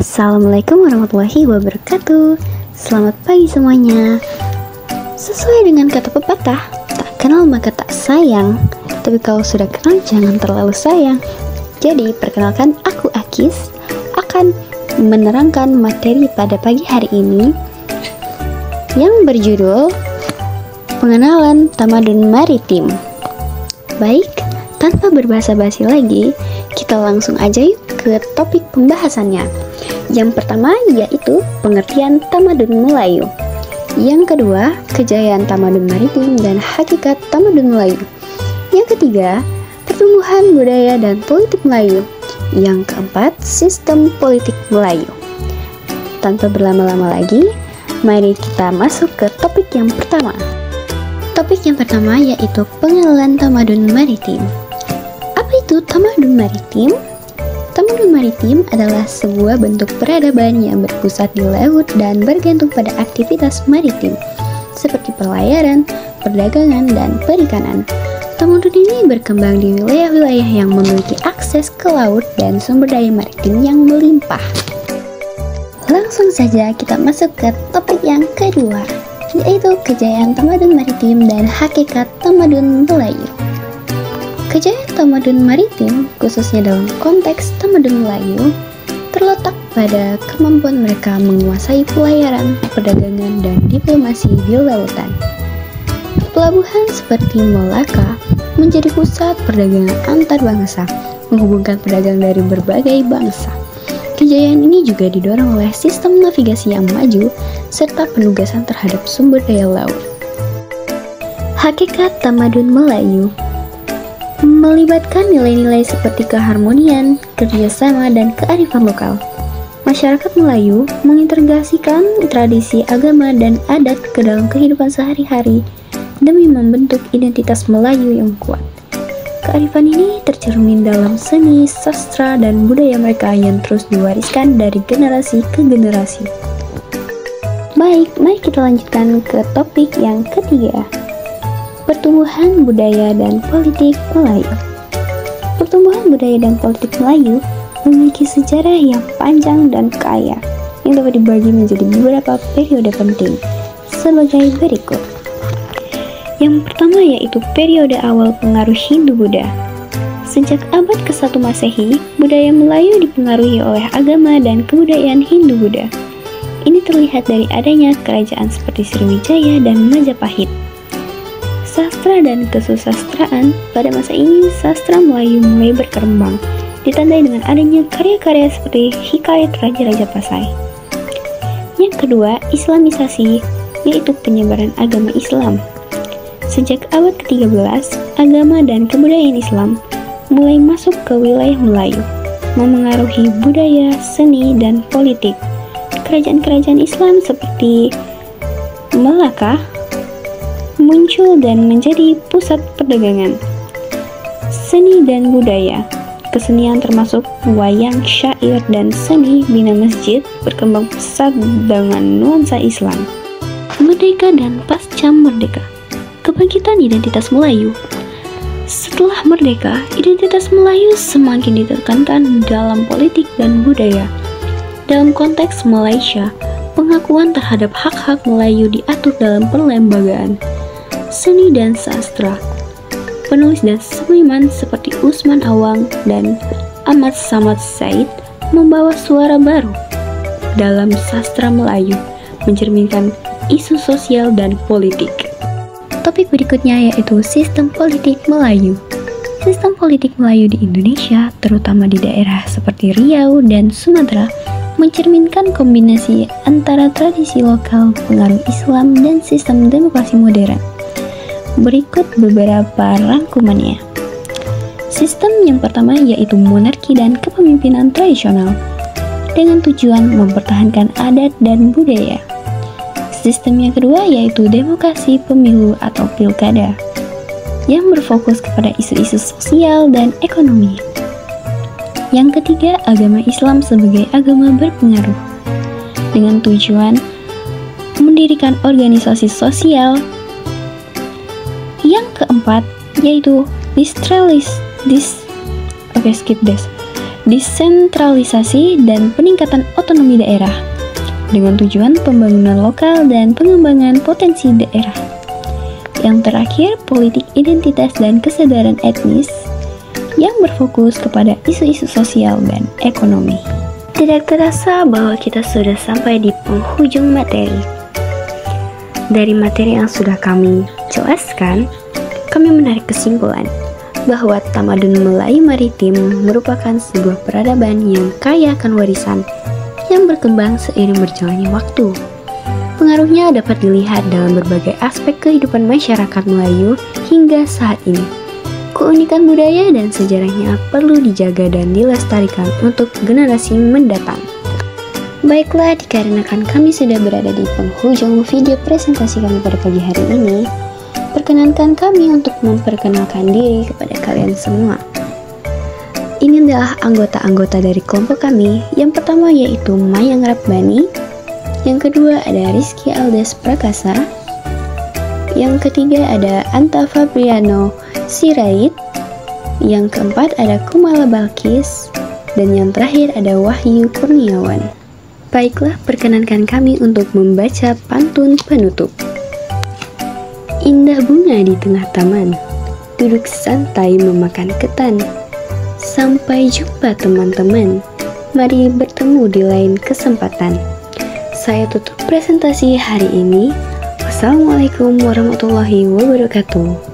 Assalamualaikum warahmatullahi wabarakatuh. Selamat pagi semuanya. Sesuai dengan kata pepatah, tak kenal maka tak sayang. Tapi kalau sudah kenal jangan terlalu sayang. Jadi perkenalkan, aku Akis akan menerangkan materi pada pagi hari ini yang berjudul Pengenalan Tamadun Maritim. Baik, tanpa berbasa-basi lagi, kita langsung aja yuk ke topik pembahasannya. Yang pertama yaitu pengertian tamadun Melayu. Yang kedua, kejayaan tamadun maritim dan hakikat tamadun Melayu. Yang ketiga, pertumbuhan budaya dan politik Melayu. Yang keempat, sistem politik Melayu. Tanpa berlama-lama lagi, mari kita masuk ke topik yang pertama. Topik yang pertama yaitu pengenalan tamadun maritim. Apa itu tamadun maritim? Tamadun maritim adalah sebuah bentuk peradaban yang berpusat di laut dan bergantung pada aktivitas maritim, seperti pelayaran, perdagangan, dan perikanan. Tamadun ini berkembang di wilayah-wilayah yang memiliki akses ke laut dan sumber daya maritim yang melimpah. Langsung saja kita masuk ke topik yang kedua, yaitu kejayaan tamadun maritim dan hakikat tamadun Melayu. Kejayaan tamadun maritim, khususnya dalam konteks tamadun Melayu, terletak pada kemampuan mereka menguasai pelayaran, perdagangan, dan diplomasi di lautan. Pelabuhan seperti Malaka menjadi pusat perdagangan antar bangsa, menghubungkan pedagang dari berbagai bangsa. Kejayaan ini juga didorong oleh sistem navigasi yang maju, serta penugasan terhadap sumber daya laut. Hakikat tamadun Melayu melibatkan nilai-nilai seperti keharmonian, kerjasama, dan kearifan lokal. Masyarakat Melayu mengintegrasikan tradisi agama dan adat ke dalam kehidupan sehari-hari demi membentuk identitas Melayu yang kuat. Kearifan ini tercermin dalam seni, sastra, dan budaya mereka yang terus diwariskan dari generasi ke generasi. Baik, mari kita lanjutkan ke topik yang ketiga. Pertumbuhan budaya dan politik Melayu. Pertumbuhan budaya dan politik Melayu memiliki sejarah yang panjang dan kaya yang dapat dibagi menjadi beberapa periode penting sebagai berikut. Yang pertama yaitu periode awal pengaruh Hindu-Buddha. Sejak abad ke-1 Masehi, budaya Melayu dipengaruhi oleh agama dan kebudayaan Hindu-Buddha. Ini terlihat dari adanya kerajaan seperti Sriwijaya dan Majapahit. Sastra dan kesusastraan. Pada masa ini, sastra Melayu mulai berkembang, ditandai dengan adanya karya-karya seperti Hikayat Raja-Raja Pasai. Yang kedua, Islamisasi, yaitu penyebaran agama Islam. Sejak abad ke-13, agama dan kebudayaan Islam mulai masuk ke wilayah Melayu, memengaruhi budaya, seni, dan politik. Kerajaan-kerajaan Islam seperti Malaka muncul dan menjadi pusat perdagangan. Seni dan budaya. Kesenian termasuk wayang, syair, dan seni bina masjid berkembang pesat dengan nuansa Islam. Merdeka dan pasca merdeka. Kebangkitan identitas Melayu. Setelah merdeka, identitas Melayu semakin ditekankan dalam politik dan budaya. Dalam konteks Malaysia, pengakuan terhadap hak-hak Melayu diatur dalam perlembagaan. Seni dan sastra. Penulis dan seniman seperti Usman Awang dan Ahmad Samad Said membawa suara baru dalam sastra Melayu, mencerminkan isu sosial dan politik. Topik berikutnya yaitu sistem politik Melayu. Sistem politik Melayu di Indonesia, terutama di daerah seperti Riau dan Sumatera, mencerminkan kombinasi antara tradisi lokal, pengaruh Islam, dan sistem demokrasi modern. Berikut beberapa rangkumannya. Sistem yang pertama yaitu monarki dan kepemimpinan tradisional dengan tujuan mempertahankan adat dan budaya. Sistem yang kedua yaitu demokrasi pemilu atau pilkada yang berfokus kepada isu-isu sosial dan ekonomi. Yang ketiga, agama Islam sebagai agama berpengaruh dengan tujuan mendirikan organisasi sosial. Yang keempat yaitu desentralisasi, dan peningkatan otonomi daerah dengan tujuan pembangunan lokal dan pengembangan potensi daerah. Yang terakhir, politik identitas dan kesadaran etnis yang berfokus kepada isu-isu sosial dan ekonomi. Tidak terasa bahwa kita sudah sampai di penghujung materi. Dari materi yang sudah kami jelaskan, kami menarik kesimpulan bahwa tamadun Melayu Maritim merupakan sebuah peradaban yang kaya akan warisan yang berkembang seiring berjalannya waktu. Pengaruhnya dapat dilihat dalam berbagai aspek kehidupan masyarakat Melayu hingga saat ini. Keunikan budaya dan sejarahnya perlu dijaga dan dilestarikan untuk generasi mendatang. Baiklah, dikarenakan kami sudah berada di penghujung video presentasi kami pada pagi hari ini, perkenankan kami untuk memperkenalkan diri kepada kalian semua. Ini adalah anggota-anggota dari kelompok kami. Yang pertama yaitu Mayang Rabbani, yang kedua ada Rizky Aldes Prakasa, yang ketiga ada Anta Fabriano Sirait, yang keempat ada Kumala Balkis, dan yang terakhir ada Wahyu Kurniawan. Baiklah, perkenankan kami untuk membaca pantun penutup. Indah bunga di tengah taman, duduk santai memakan ketan. Sampai jumpa teman-teman, mari bertemu di lain kesempatan. Saya tutup presentasi hari ini. Wassalamualaikum warahmatullahi wabarakatuh.